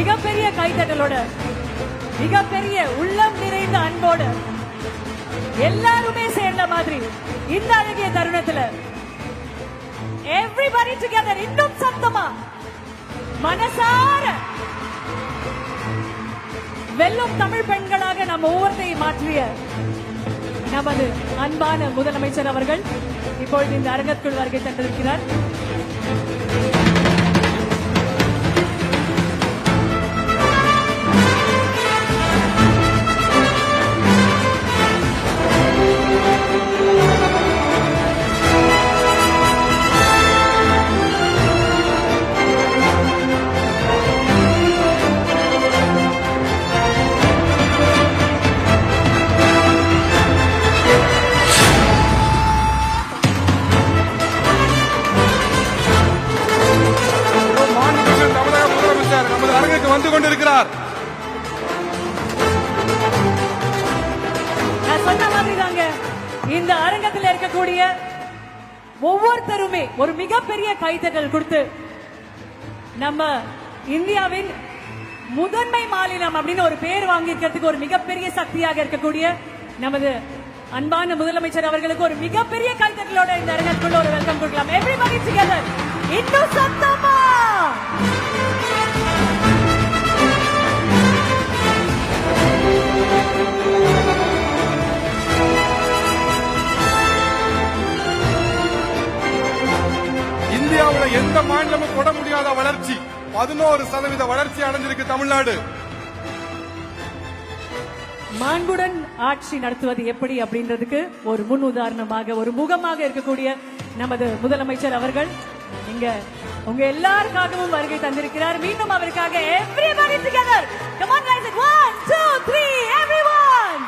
மிகப்பெரிய கைதட்டலோட, மிகப்பெரிய உள்ளம் நிறைந்த அன்போடு எல்லாருமே சேர்ந்த மாதிரி இந்த அழகிய தருணத்துல everybody together இன்னும் சத்தமா மனசார வெல்லும் தமிழ் பெண்களாக நம்ம ஒவ்வொருத்தையும் மாற்றிய நமது அன்பான முதலமைச்சர் அவர்கள் இப்பொழுது இந்த அரங்கத்துக்குள் வருகை தந்திருக்கிறார். வந்து கொண்டிருக்கிறார். நான் சொன்ன மாதிரி தாங்க, இந்த அரங்கத்தில் இருக்கக்கூடிய ஒவ்வொருத்தருமே ஒரு மிகப்பெரிய கைத்தட்டல் கொடுத்து நம்ம இந்தியாவின் முதன்மை மாநிலம் அப்படின்னு ஒரு பேர் வாங்கியிருக்கிறதுக்கு ஒரு மிகப்பெரிய சக்தியாக இருக்கக்கூடிய நமது அன்பான முதலமைச்சர் அவர்களுக்கு ஒரு மிகப்பெரிய கைத்தட்டலோட இந்த அரங்கத்துக்குள்ள ஒரு வெல்கம் கொடுக்கலாம். எவ்ரிபடி டுகெதர் இன்னும் சத்தமா. இந்தியாவுல எந்த மாநிலமும் தொட முடியாத வளர்ச்சி, 11% வளர்ச்சி அடைஞ்சிருக்கு தமிழ்நாடு. மாண்புடன் ஆட்சி நடத்துவது எப்படி அப்படின்றதுக்கு ஒரு முன் உதாரணமாக, ஒரு முகமாக இருக்கக்கூடிய நமது முதலமைச்சர் அவர்கள் இங்க உங்க எல்லாருக்காகவும் வருகை தந்திருக்கிறார். மீண்டும் அவருக்காக everybody together, come on guys, 1 2 3 everyone.